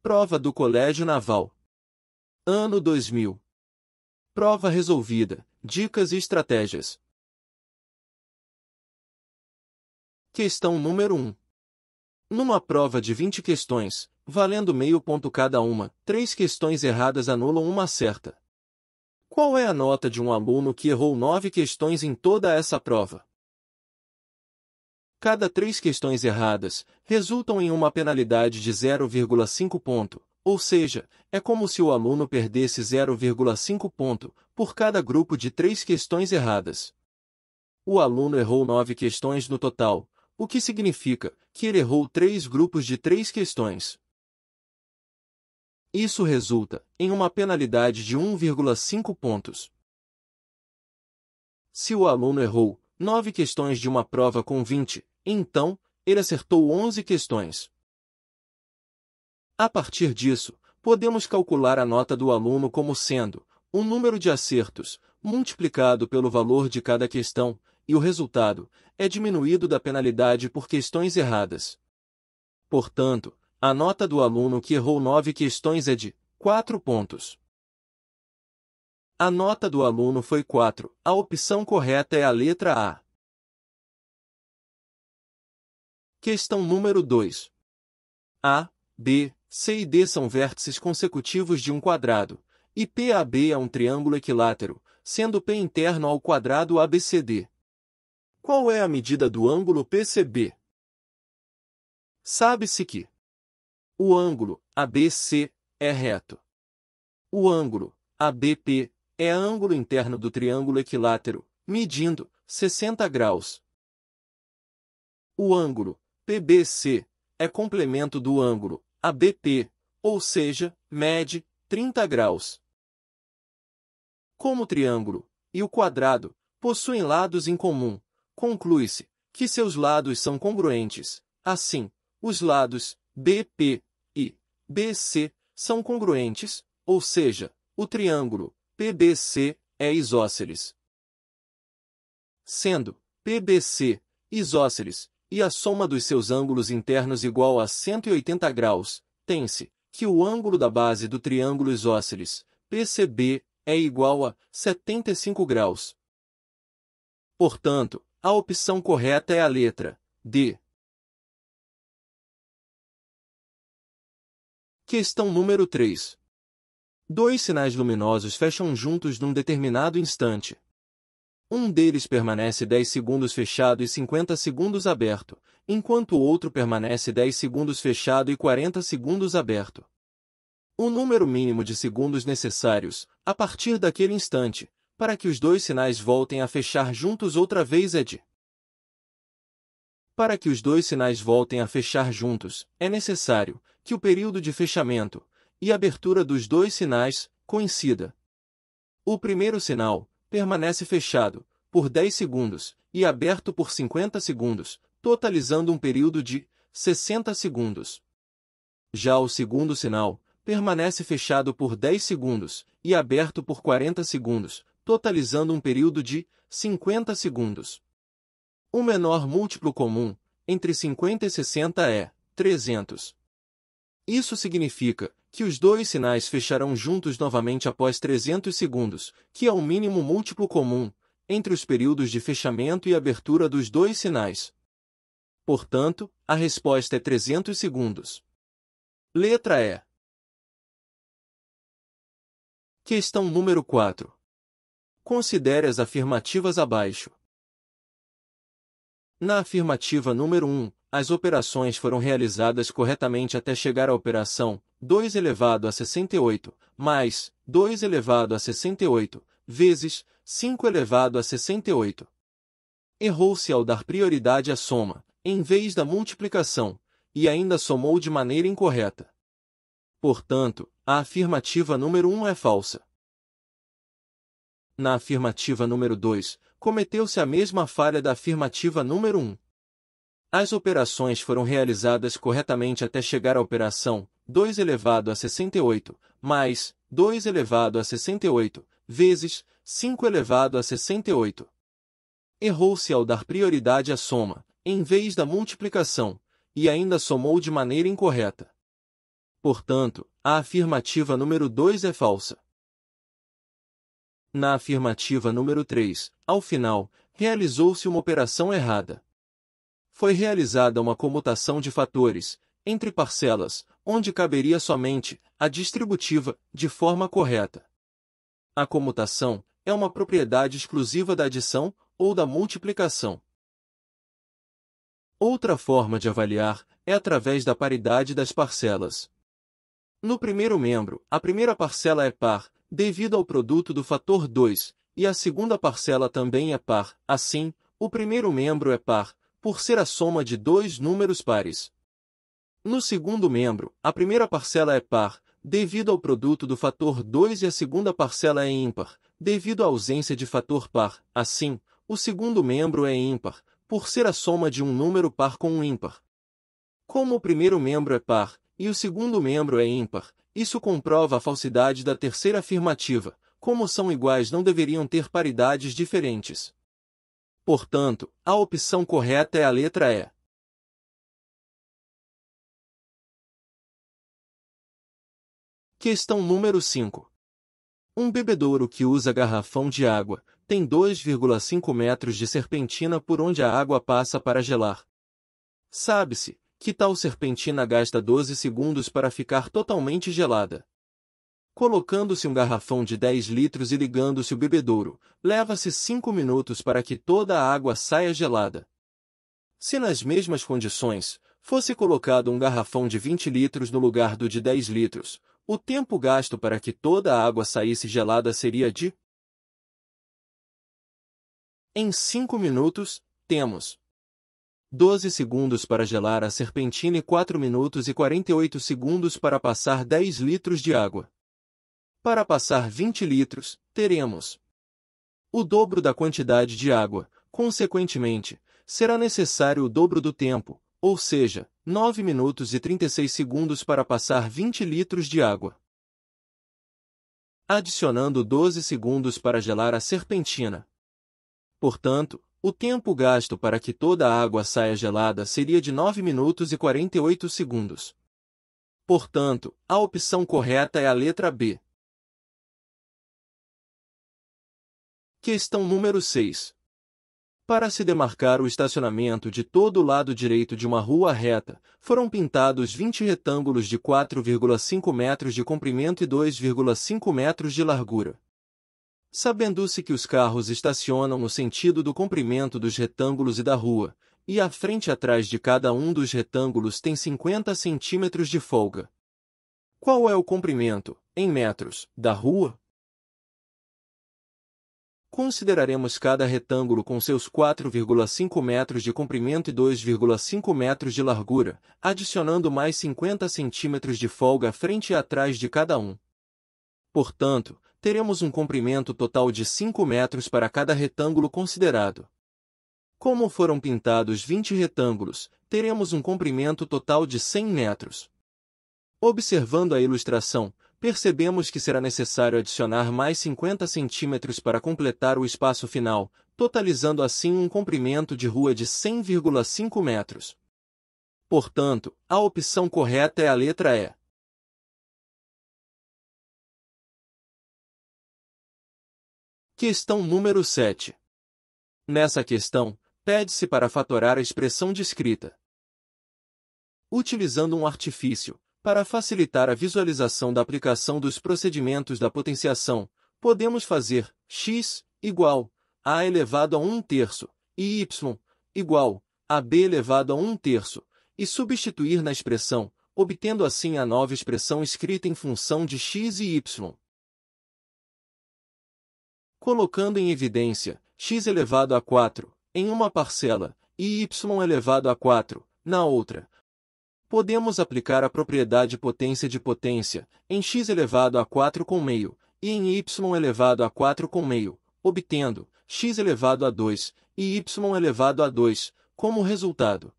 Prova do Colégio Naval. Ano 2000. Prova resolvida. Dicas e estratégias. Questão número 1. Numa prova de 20 questões, valendo meio ponto cada uma, 3 questões erradas anulam uma certa. Qual é a nota de um aluno que errou 9 questões em toda essa prova? Cada 3 questões erradas resultam em uma penalidade de 0,5 ponto, ou seja, é como se o aluno perdesse 0,5 ponto por cada grupo de 3 questões erradas. O aluno errou 9 questões no total, o que significa que ele errou 3 grupos de 3 questões. Isso resulta em uma penalidade de 1,5 pontos. Se o aluno errou 9 questões de uma prova com 20, então, ele acertou 11 questões. A partir disso, podemos calcular a nota do aluno como sendo o número de acertos multiplicado pelo valor de cada questão, e o resultado é diminuído da penalidade por questões erradas. Portanto, a nota do aluno que errou 9 questões é de 4 pontos. A nota do aluno foi 4. A opção correta é a letra A. Questão número 2. A, B, C e D são vértices consecutivos de um quadrado, e PAB é um triângulo equilátero, sendo P interno ao quadrado ABCD. Qual é a medida do ângulo PCB? Sabe-se que o ângulo ABC é reto. O ângulo ABP é ângulo interno do triângulo equilátero, medindo 60 graus. O ângulo PBC é complemento do ângulo ABP, ou seja, mede 30 graus. Como o triângulo e o quadrado possuem lados em comum, conclui-se que seus lados são congruentes. Assim, os lados BP e BC são congruentes, ou seja, o triângulo PBC é isósceles. Sendo PBC isósceles e a soma dos seus ângulos internos igual a 180 graus, tem-se que o ângulo da base do triângulo isósceles PCB é igual a 75 graus. Portanto, a opção correta é a letra D. Questão número 3. 2 sinais luminosos fecham juntos num determinado instante. Um deles permanece 10 segundos fechado e 50 segundos aberto, enquanto o outro permanece 10 segundos fechado e 40 segundos aberto. O número mínimo de segundos necessários, a partir daquele instante, para que os 2 sinais voltem a fechar juntos outra vez é de. Para que os 2 sinais voltem a fechar juntos, é necessário que o período de fechamento e abertura dos 2 sinais coincida. O primeiro sinal permanece fechado por 10 segundos e aberto por 50 segundos, totalizando um período de 60 segundos. Já o segundo sinal permanece fechado por 10 segundos e aberto por 40 segundos, totalizando um período de 50 segundos. O menor múltiplo comum entre 50 e 60 é 300. Isso significa que os 2 sinais fecharão juntos novamente após 300 segundos, que é o mínimo múltiplo comum entre os períodos de fechamento e abertura dos 2 sinais. Portanto, a resposta é 300 segundos. Letra E. Questão número 4. Considere as afirmativas abaixo. Na afirmativa número 1, as operações foram realizadas corretamente até chegar à operação 2 elevado a 68, mais 2 elevado a 68, vezes 5 elevado a 68. Errou-se ao dar prioridade à soma, em vez da multiplicação, e ainda somou de maneira incorreta. Portanto, a afirmativa número 1 é falsa. Na afirmativa número 2, cometeu-se a mesma falha da afirmativa número 1. As operações foram realizadas corretamente até chegar à operação 2 elevado a 68, mais 2 elevado a 68, vezes 5 elevado a 68. Errou-se ao dar prioridade à soma, em vez da multiplicação, e ainda somou de maneira incorreta. Portanto, a afirmativa número 2 é falsa. Na afirmativa número 3, ao final, realizou-se uma operação errada. Foi realizada uma comutação de fatores, entre parcelas, onde caberia somente a distributiva, de forma correta. A comutação é uma propriedade exclusiva da adição ou da multiplicação. Outra forma de avaliar é através da paridade das parcelas. No primeiro membro, a primeira parcela é par, devido ao produto do fator 2, e a segunda parcela também é par, assim, o primeiro membro é par, por ser a soma de dois números pares. No segundo membro, a primeira parcela é par, devido ao produto do fator 2 e a segunda parcela é ímpar, devido à ausência de fator par, assim, o segundo membro é ímpar, por ser a soma de um número par com um ímpar. Como o primeiro membro é par, e o segundo membro é ímpar, isso comprova a falsidade da terceira afirmativa, como são iguais não deveriam ter paridades diferentes. Portanto, a opção correta é a letra E. Questão número 5. Um bebedouro que usa garrafão de água tem 2,5 metros de serpentina por onde a água passa para gelar. Sabe-se que tal serpentina gasta 12 segundos para ficar totalmente gelada. Colocando-se um garrafão de 10 litros e ligando-se o bebedouro, leva-se 5 minutos para que toda a água saia gelada. Se nas mesmas condições, fosse colocado um garrafão de 20 litros no lugar do de 10 litros, o tempo gasto para que toda a água saísse gelada seria de... Em 5 minutos, temos 12 segundos para gelar a serpentina e 4 minutos e 48 segundos para passar 10 litros de água. Para passar 20 litros, teremos o dobro da quantidade de água, consequentemente, será necessário o dobro do tempo, ou seja, 9 minutos e 36 segundos para passar 20 litros de água. Adicionando 12 segundos para gelar a serpentina. Portanto, o tempo gasto para que toda a água saia gelada seria de 9 minutos e 48 segundos. Portanto, a opção correta é a letra B. Questão número 6. Para se demarcar o estacionamento de todo o lado direito de uma rua reta, foram pintados 20 retângulos de 4,5 metros de comprimento e 2,5 metros de largura. Sabendo-se que os carros estacionam no sentido do comprimento dos retângulos e da rua, e a frente e atrás de cada um dos retângulos tem 50 centímetros de folga. Qual é o comprimento, em metros, da rua? Consideraremos cada retângulo com seus 4,5 metros de comprimento e 2,5 metros de largura, adicionando mais 50 centímetros de folga à frente e atrás de cada um. Portanto, teremos um comprimento total de 5 metros para cada retângulo considerado. Como foram pintados 20 retângulos, teremos um comprimento total de 100 metros. Observando a ilustração, percebemos que será necessário adicionar mais 50 centímetros para completar o espaço final, totalizando assim um comprimento de rua de 100,5 metros. Portanto, a opção correta é a letra E. Questão número 7. Nessa questão, pede-se para fatorar a expressão descrita. Utilizando um artifício, para facilitar a visualização da aplicação dos procedimentos da potenciação, podemos fazer x igual a elevado a 1/3 e y igual a b elevado a 1/3 e substituir na expressão, obtendo assim a nova expressão escrita em função de x e y. Colocando em evidência x elevado a 4 em uma parcela e y elevado a 4 na outra, podemos aplicar a propriedade potência de potência em x elevado a 4 com meio e em y elevado a 4 com meio, obtendo x elevado a 2 e y elevado a 2 como resultado.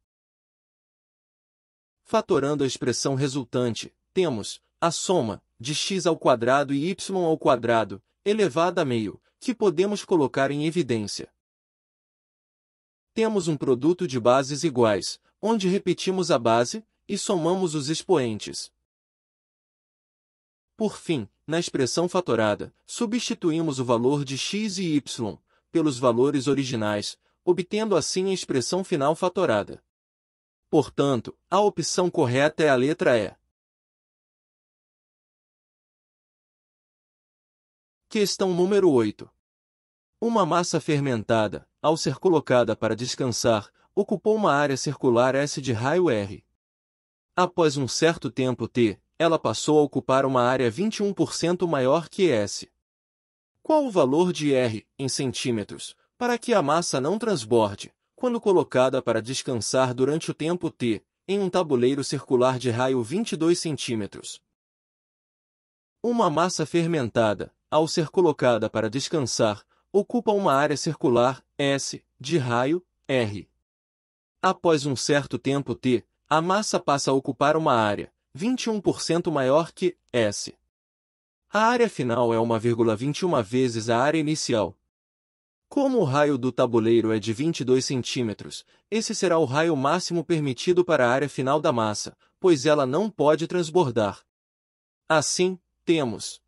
Fatorando a expressão resultante, temos a soma de x ao quadrado e y ao quadrado elevada a meio, que podemos colocar em evidência. Temos um produto de bases iguais, onde repetimos a base e somamos os expoentes. Por fim, na expressão fatorada, substituímos o valor de x e y pelos valores originais, obtendo assim a expressão final fatorada. Portanto, a opção correta é a letra E. Questão número 8. Uma massa fermentada, ao ser colocada para descansar, ocupou uma área circular S de raio R. Após um certo tempo t, ela passou a ocupar uma área 21% maior que S. Qual o valor de R, em centímetros, para que a massa não transborde, quando colocada para descansar durante o tempo t, em um tabuleiro circular de raio 22 centímetros? Uma massa fermentada, ao ser colocada para descansar, ocupa uma área circular, S, de raio, R. Após um certo tempo t, a massa passa a ocupar uma área, 21% maior que S. A área final é 1,21 vezes a área inicial. Como o raio do tabuleiro é de 22 centímetros, esse será o raio máximo permitido para a área final da massa, pois ela não pode transbordar. Assim, temos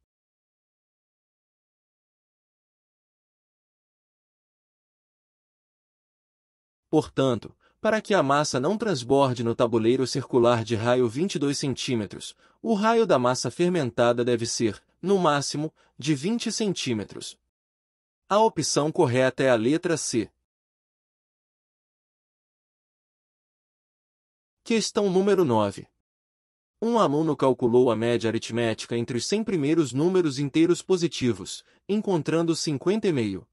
Portanto, para que a massa não transborde no tabuleiro circular de raio 22 centímetros, o raio da massa fermentada deve ser, no máximo, de 20 centímetros. A opção correta é a letra C. Questão número 9. Um aluno calculou a média aritmética entre os 100 primeiros números inteiros positivos, encontrando 50,5.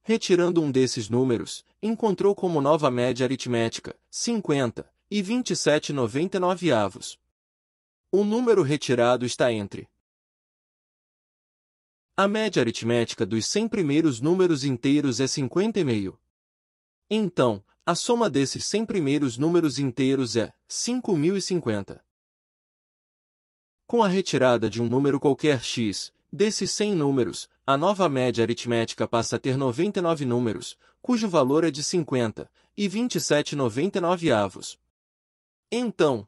Retirando um desses números, encontrou como nova média aritmética 50 e 27,99. O número retirado está entre a média aritmética dos 100 primeiros números inteiros é 50,5. Então, a soma desses 100 primeiros números inteiros é 5.050. Com a retirada de um número qualquer x, desses 100 números, a nova média aritmética passa a ter 99 números, cujo valor é de 50 e 27,99. Então,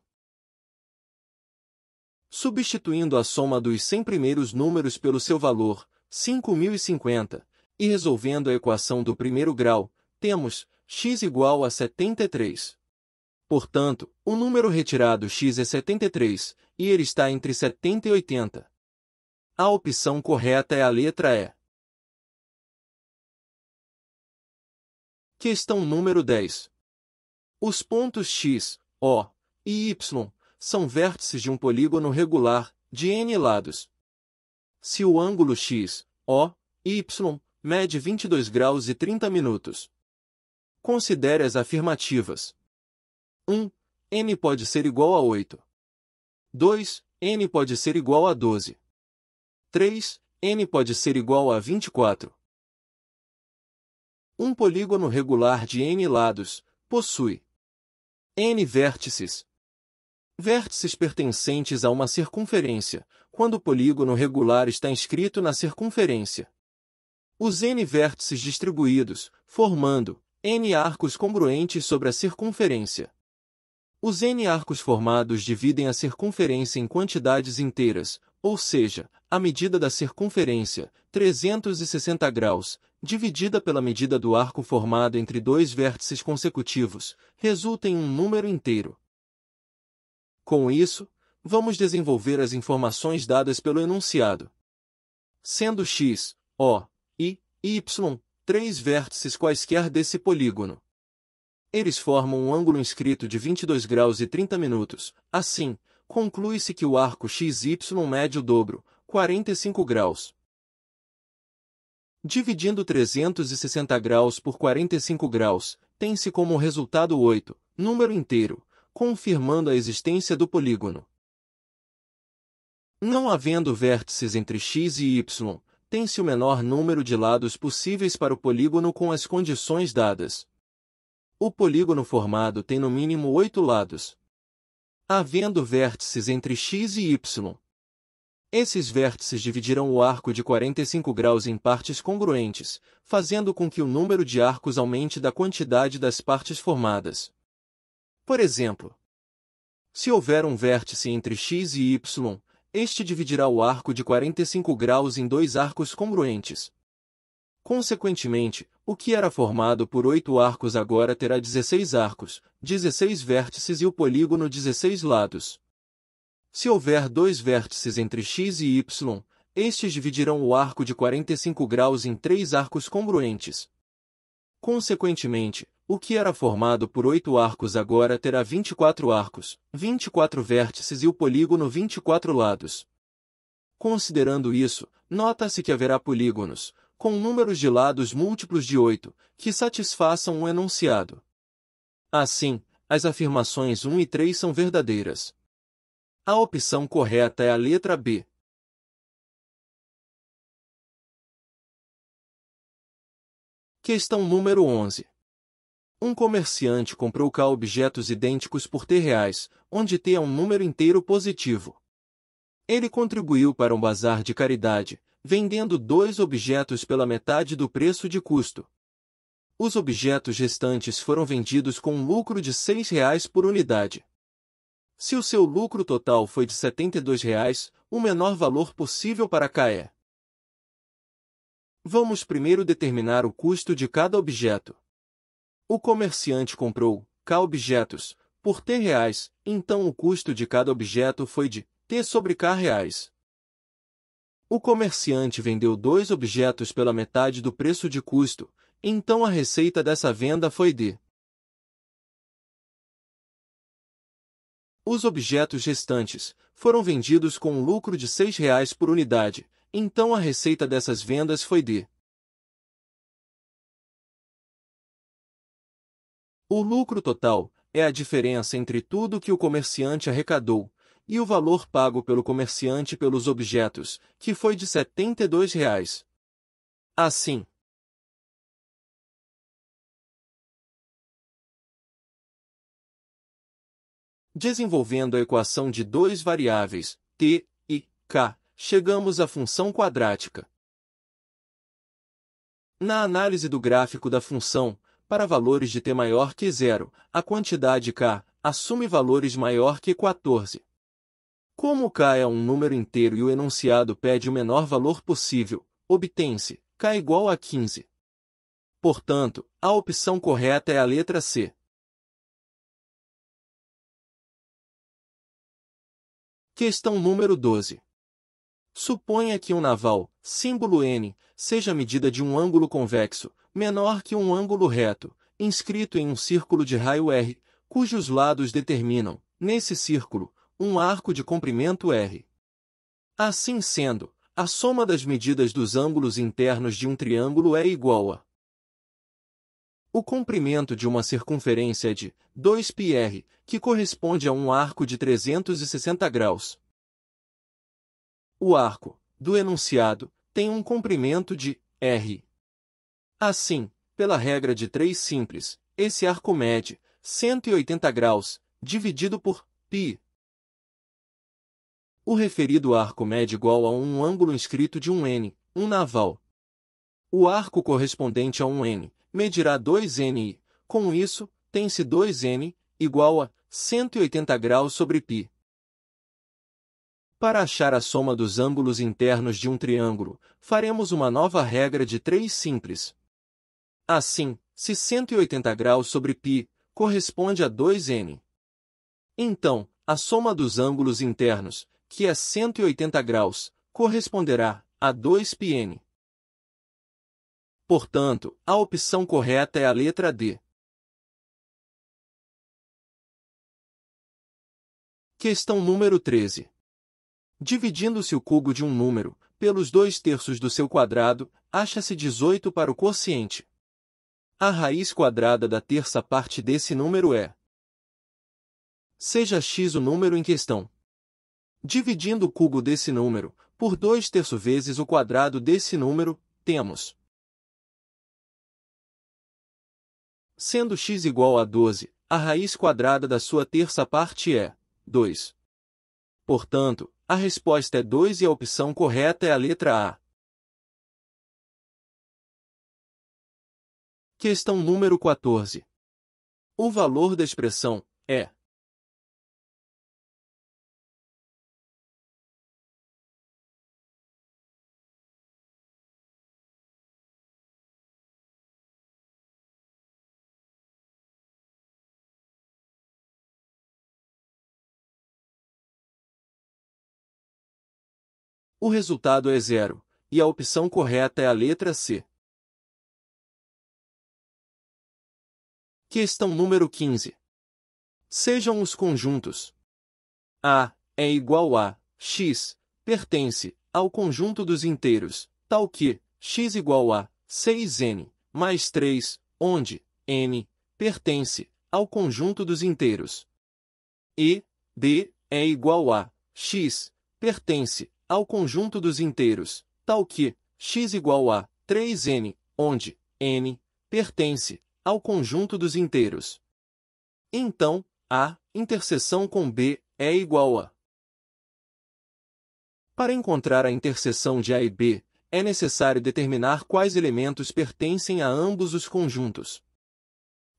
substituindo a soma dos 100 primeiros números pelo seu valor, 5.050, e resolvendo a equação do primeiro grau, temos x igual a 73. Portanto, o número retirado x é 73, e ele está entre 70 e 80. A opção correta é a letra E. Questão número 10. Os pontos x, O e y são vértices de um polígono regular, de n lados. Se o ângulo x, O e y mede 22 graus e 30 minutos. Considere as afirmativas. 1. N pode ser igual a 8. 2. N pode ser igual a 12. 3. N pode ser igual a 24. Um polígono regular de n lados possui n vértices. Vértices pertencentes a uma circunferência, quando o polígono regular está inscrito na circunferência. Os n vértices distribuídos, formando n arcos congruentes sobre a circunferência. Os n arcos formados dividem a circunferência em quantidades inteiras, ou seja, a medida da circunferência, 360 graus, dividida pela medida do arco formado entre dois vértices consecutivos, resulta em um número inteiro. Com isso, vamos desenvolver as informações dadas pelo enunciado. Sendo x, O e y, três vértices quaisquer desse polígono. Eles formam um ângulo inscrito de 22 graus e 30 minutos. Assim, conclui-se que o arco XY mede o dobro, 45 graus. Dividindo 360 graus por 45 graus, tem-se como resultado 8, número inteiro, confirmando a existência do polígono. Não havendo vértices entre x e y, tem-se o menor número de lados possíveis para o polígono com as condições dadas. O polígono formado tem no mínimo 8 lados. Havendo vértices entre x e y, esses vértices dividirão o arco de 45 graus em partes congruentes, fazendo com que o número de arcos aumente da quantidade das partes formadas. Por exemplo, se houver um vértice entre x e y, este dividirá o arco de 45 graus em dois arcos congruentes. Consequentemente, o que era formado por 8 arcos agora terá 16 arcos, 16 vértices e o polígono 16 lados. Se houver dois vértices entre x e y, estes dividirão o arco de 45 graus em 3 arcos congruentes. Consequentemente, o que era formado por 8 arcos agora terá 24 arcos, 24 vértices e o polígono 24 lados. Considerando isso, nota-se que haverá polígonos, com números de lados múltiplos de 8, que satisfaçam o enunciado. Assim, as afirmações 1 e 3 são verdadeiras. A opção correta é a letra B. Questão número 11. Um comerciante comprou K objetos idênticos por T$, onde T é um número inteiro positivo. Ele contribuiu para um bazar de caridade, vendendo 2 objetos pela metade do preço de custo. Os objetos restantes foram vendidos com um lucro de R$6 por unidade. Se o seu lucro total foi de R$72, o menor valor possível para K é. Vamos primeiro determinar o custo de cada objeto. O comerciante comprou K objetos por T$, então o custo de cada objeto foi de T sobre K reais. O comerciante vendeu 2 objetos pela metade do preço de custo, então a receita dessa venda foi de. Os objetos restantes foram vendidos com um lucro de R$6 por unidade, então a receita dessas vendas foi de. O lucro total é a diferença entre tudo que o comerciante arrecadou e o valor pago pelo comerciante pelos objetos, que foi de R$72. Assim, desenvolvendo a equação de 2 variáveis, t e k, chegamos à função quadrática. Na análise do gráfico da função, para valores de t maior que 0, a quantidade k assume valores maior que 14. Como k é um número inteiro e o enunciado pede o menor valor possível, obtém-se k igual a 15. Portanto, a opção correta é a letra C. Questão número 12. Suponha que um naval, símbolo N, seja a medida de um ângulo convexo, menor que um ângulo reto, inscrito em um círculo de raio R, cujos lados determinam, nesse círculo, um arco de comprimento R. Assim sendo, a soma das medidas dos ângulos internos de um triângulo é igual a. O comprimento de uma circunferência é de 2πr, que corresponde a um arco de 360 graus. O arco do enunciado tem um comprimento de r. Assim, pela regra de 3 simples, esse arco mede 180 graus, dividido por π. O referido arco mede igual a um ângulo inscrito de um N, um naval. O arco correspondente a um N medirá 2N e, com isso, tem-se 2N, igual a 180 graus sobre π. Para achar a soma dos ângulos internos de um triângulo, faremos uma nova regra de 3 simples. Assim, se 180 graus sobre π corresponde a 2N, então, a soma dos ângulos internos, que é 180 graus, corresponderá a 2πn. Portanto, a opção correta é a letra D. Questão número 13. Dividindo-se o cubo de um número, pelos 2/3 do seu quadrado, acha-se 18 para o quociente. A raiz quadrada da terça parte desse número é. Seja x o número em questão. Dividindo o cubo desse número, por 2/3 vezes o quadrado desse número, temos. Sendo x igual a 12, a raiz quadrada da sua terça parte é 2. Portanto, a resposta é 2 e a opção correta é a letra A. Questão número 14. O valor da expressão é O resultado é zero, e a opção correta é a letra C. Questão número 15. Sejam os conjuntos. A é igual a x, pertence ao conjunto dos inteiros, tal que x igual a 6n mais 3, onde n pertence ao conjunto dos inteiros. E b é igual a x, pertence ao conjunto dos inteiros, tal que x igual a 3n, onde n pertence ao conjunto dos inteiros. Então, A interseção com B é igual a. Para encontrar a interseção de A e B, é necessário determinar quais elementos pertencem a ambos os conjuntos.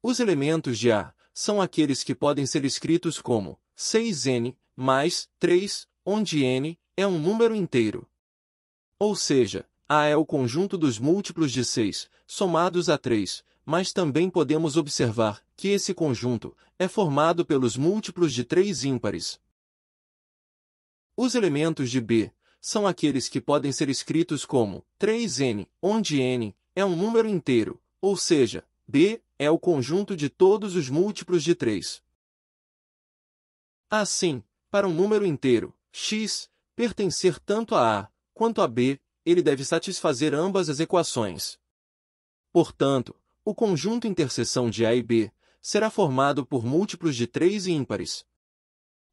Os elementos de A são aqueles que podem ser escritos como 6n mais 3, onde n é um número inteiro. Ou seja, A é o conjunto dos múltiplos de 6, somados a 3, mas também podemos observar que esse conjunto é formado pelos múltiplos de 3 ímpares. Os elementos de B são aqueles que podem ser escritos como 3n, onde n é um número inteiro, ou seja, B é o conjunto de todos os múltiplos de 3. Assim, para um número inteiro, x, pertencer tanto a A quanto a B, ele deve satisfazer ambas as equações. Portanto, o conjunto interseção de A e B será formado por múltiplos de 3 ímpares.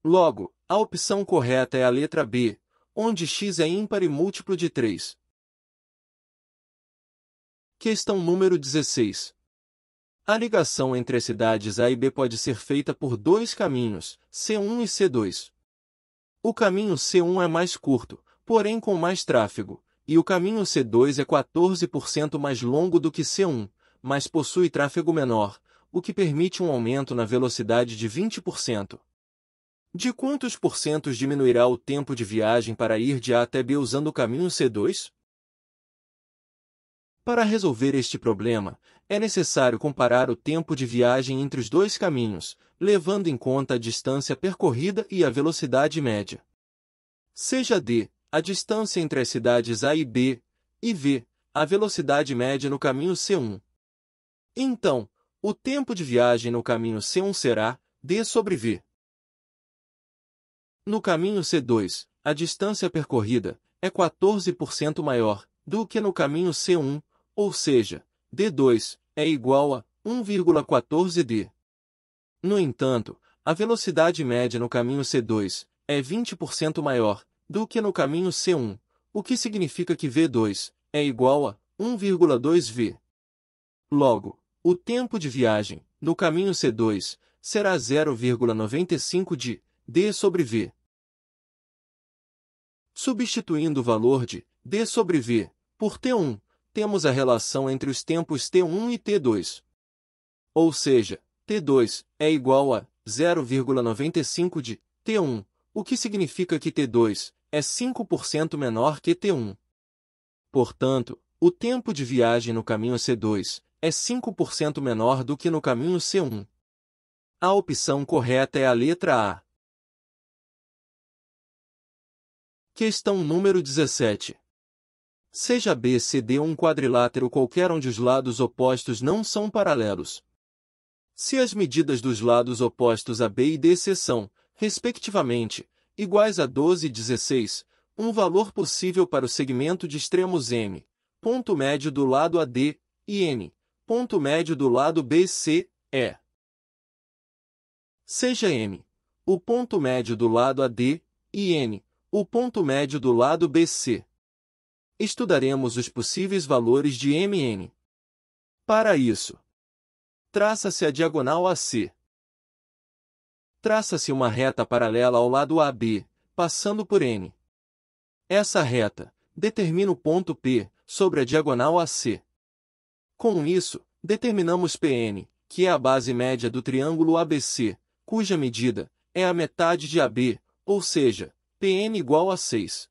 Logo, a opção correta é a letra B, onde x é ímpar e múltiplo de 3. Questão número 16. A ligação entre as cidades A e B pode ser feita por dois caminhos, C1 e C2. O caminho C1 é mais curto, porém com mais tráfego, e o caminho C2 é 14% mais longo do que C1, mas possui tráfego menor, o que permite um aumento na velocidade de 20%. De quantos porcentos diminuirá o tempo de viagem para ir de A até B usando o caminho C2? Para resolver este problema, é necessário comparar o tempo de viagem entre os dois caminhos, levando em conta a distância percorrida e a velocidade média. Seja d a distância entre as cidades A e B, e v a velocidade média no caminho C1. Então, o tempo de viagem no caminho C1 será d sobre v. No caminho C2, a distância percorrida é 14% maior do que no caminho C1, ou seja, d2 é igual a 1,14d. No entanto, a velocidade média no caminho C2 é 20% maior do que no caminho C1, o que significa que v2 é igual a 1,2v. Logo, o tempo de viagem no caminho C2 será 0,95 de d sobre v. Substituindo o valor de d sobre v por t1, temos a relação entre os tempos t1 e t2. Ou seja, t2 é igual a 0,95 de t1, o que significa que t2 é 5% menor que t1. Portanto, o tempo de viagem no caminho C2 é 5% menor do que no caminho C1. A opção correta é a letra A. Questão número 17. Seja BCD um quadrilátero qualquer onde os lados opostos não são paralelos. Se as medidas dos lados opostos AB e DC são, respectivamente, iguais a 12 e 16, um valor possível para o segmento de extremos M, ponto médio do lado AD, e N, ponto médio do lado BC, é. Seja M, o ponto médio do lado AD, e N, o ponto médio do lado BC. Estudaremos os possíveis valores de MN. Para isso, traça-se a diagonal AC. Traça-se uma reta paralela ao lado AB, passando por N. Essa reta determina o ponto P sobre a diagonal AC. Com isso, determinamos PN, que é a base média do triângulo ABC, cuja medida é a metade de AB, ou seja, PN igual a 6.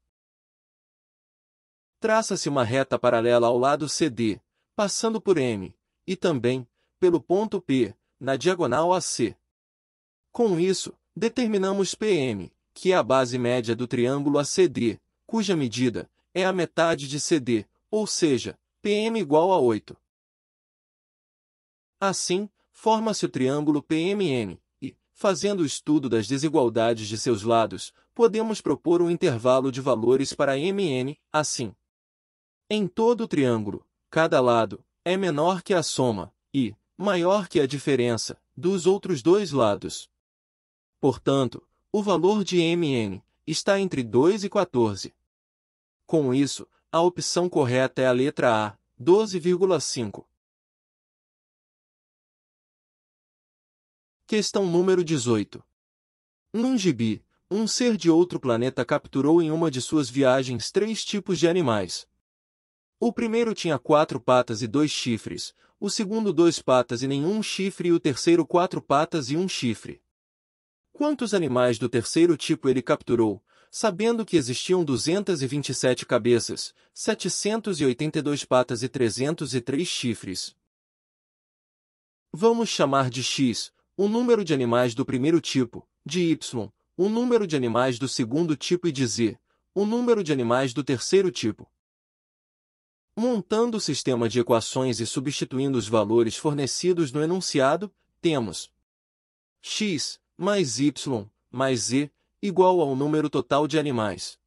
Traça-se uma reta paralela ao lado CD, passando por M, e também pelo ponto P, na diagonal AC. Com isso, determinamos PM, que é a base média do triângulo ACD, cuja medida é a metade de CD, ou seja, PM igual a 8. Assim, forma-se o triângulo PMN, e, fazendo o estudo das desigualdades de seus lados, podemos propor um intervalo de valores para MN, assim. Em todo o triângulo, cada lado é menor que a soma, e maior que a diferença, dos outros dois lados. Portanto, o valor de MN está entre 2 e 14. Com isso, a opção correta é a letra A, 12,5. Questão número 18. Num gibi, um ser de outro planeta capturou em uma de suas viagens 3 tipos de animais. O primeiro tinha 4 patas e 2 chifres, o segundo 2 patas e nenhum chifre e o terceiro 4 patas e 1 chifre. Quantos animais do terceiro tipo ele capturou, sabendo que existiam 227 cabeças, 782 patas e 303 chifres? Vamos chamar de X o número de animais do primeiro tipo, de Y o número de animais do segundo tipo e de Z o número de animais do terceiro tipo. Montando o sistema de equações e substituindo os valores fornecidos no enunciado, temos x mais y mais z igual ao número total de animais.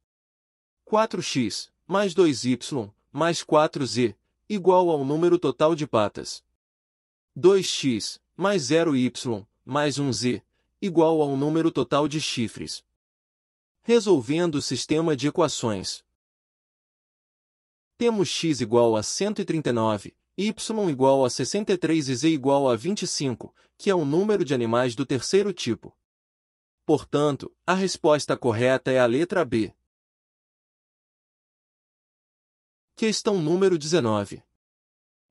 4x mais 2y mais 4z igual ao número total de patas. 2x mais 0y mais 1z igual ao número total de chifres. Resolvendo o sistema de equações. Temos x igual a 139, y igual a 63 e z igual a 25, que é o número de animais do terceiro tipo. Portanto, a resposta correta é a letra B. Questão número 19.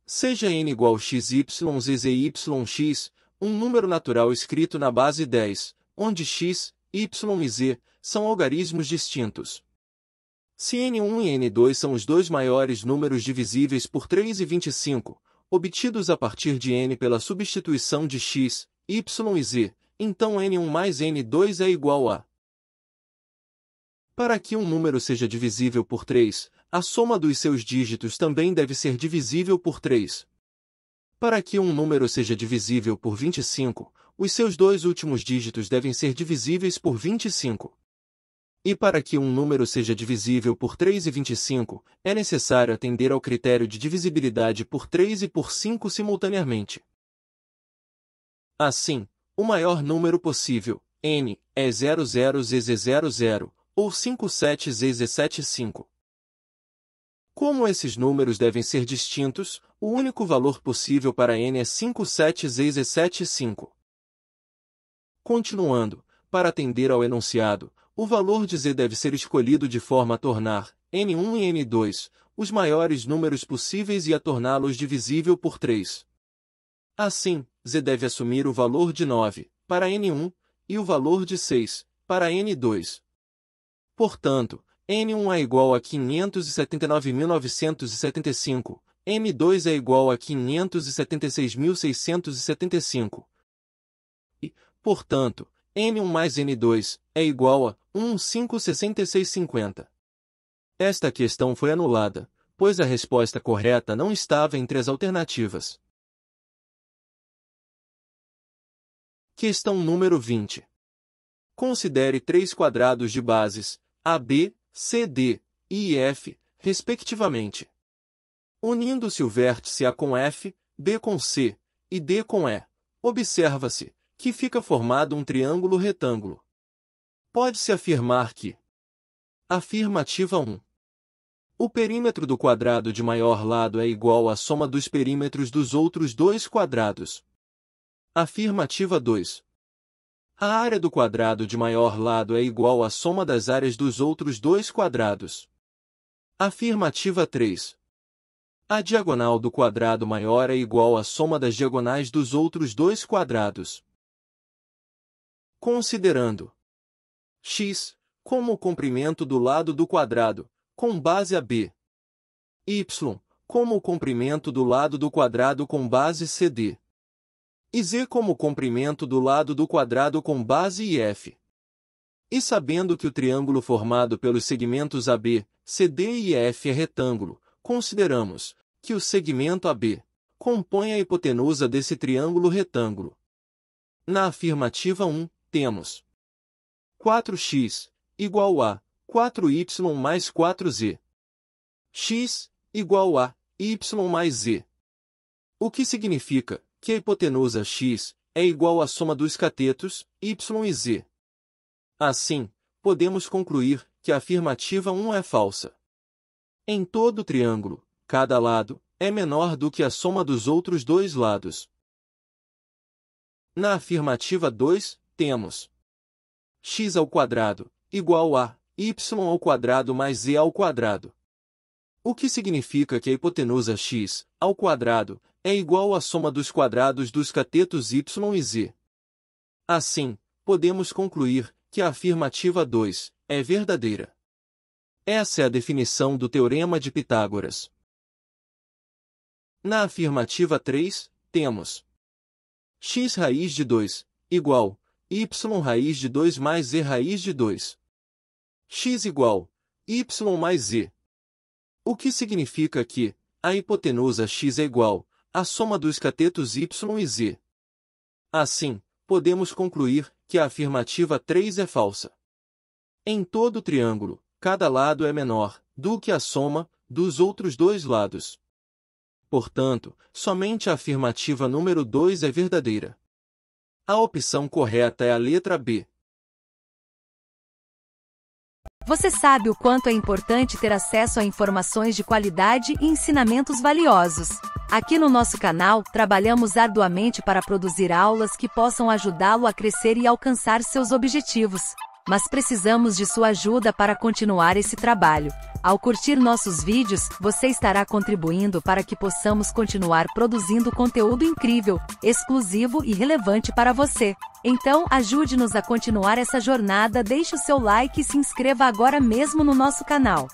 Seja n igual a xy zzx, um número natural escrito na base 10, onde x, y e z são algarismos distintos. Se n1 e n2 são os dois maiores números divisíveis por 3 e 25, obtidos a partir de n pela substituição de x, y e z, então n1 mais n2 é igual a... Para que um número seja divisível por 3, a soma dos seus dígitos também deve ser divisível por 3. Para que um número seja divisível por 25, os seus dois últimos dígitos devem ser divisíveis por 25. E para que um número seja divisível por 3 e 25, é necessário atender ao critério de divisibilidade por 3 e por 5 simultaneamente. Assim, o maior número possível, n, é 00ZZ00, ou 57ZZ75. Como esses números devem ser distintos, o único valor possível para n é 57ZZ75. Continuando, para atender ao enunciado, o valor de z deve ser escolhido de forma a tornar n1 e n2 os maiores números possíveis e a torná-los divisível por 3. Assim, z deve assumir o valor de 9 para n1 e o valor de 6 para n2. Portanto, n1 é igual a 579.975, n2 é igual a 576.675. E, portanto, n1 mais n2 é igual a 1,56650. Esta questão foi anulada, pois a resposta correta não estava entre as alternativas. Questão número 20. Considere 3 quadrados de bases AB, CD e F, respectivamente. Unindo-se o vértice A com F, B com C e D com E, observa-se que fica formado um triângulo retângulo. Pode-se afirmar que: Afirmativa 1. O perímetro do quadrado de maior lado é igual à soma dos perímetros dos outros dois quadrados. Afirmativa 2. A área do quadrado de maior lado é igual à soma das áreas dos outros dois quadrados. Afirmativa 3. A diagonal do quadrado maior é igual à soma das diagonais dos outros dois quadrados. Considerando x como o comprimento do lado do quadrado, com base AB, y como o comprimento do lado do quadrado com base CD, e z como o comprimento do lado do quadrado com base IF. E sabendo que o triângulo formado pelos segmentos AB, CD e EF é retângulo, consideramos que o segmento AB compõe a hipotenusa desse triângulo retângulo. Na afirmativa 1, temos 4x igual a 4y mais 4z. X igual a y mais z. O que significa que a hipotenusa x é igual à soma dos catetos y e z. Assim, podemos concluir que a afirmativa 1 é falsa. Em todo triângulo, cada lado é menor do que a soma dos outros dois lados. Na afirmativa 2, temos x ao quadrado igual a y ao quadrado mais z ao quadrado. O que significa que a hipotenusa x ao quadrado é igual à soma dos quadrados dos catetos y e z. Assim, podemos concluir que a afirmativa 2 é verdadeira. Essa é a definição do Teorema de Pitágoras. Na afirmativa 3, temos x raiz de 2 igual y raiz de 2 mais z raiz de 2. X igual y mais z. O que significa que a hipotenusa x é igual à soma dos catetos y e z. Assim, podemos concluir que a afirmativa 3 é falsa. Em todo triângulo, cada lado é menor do que a soma dos outros dois lados. Portanto, somente a afirmativa número 2 é verdadeira. A opção correta é a letra B. Você sabe o quanto é importante ter acesso a informações de qualidade e ensinamentos valiosos. Aqui no nosso canal, trabalhamos arduamente para produzir aulas que possam ajudá-lo a crescer e alcançar seus objetivos. Mas precisamos de sua ajuda para continuar esse trabalho. Ao curtir nossos vídeos, você estará contribuindo para que possamos continuar produzindo conteúdo incrível, exclusivo e relevante para você. Então, ajude-nos a continuar essa jornada, deixe o seu like e se inscreva agora mesmo no nosso canal.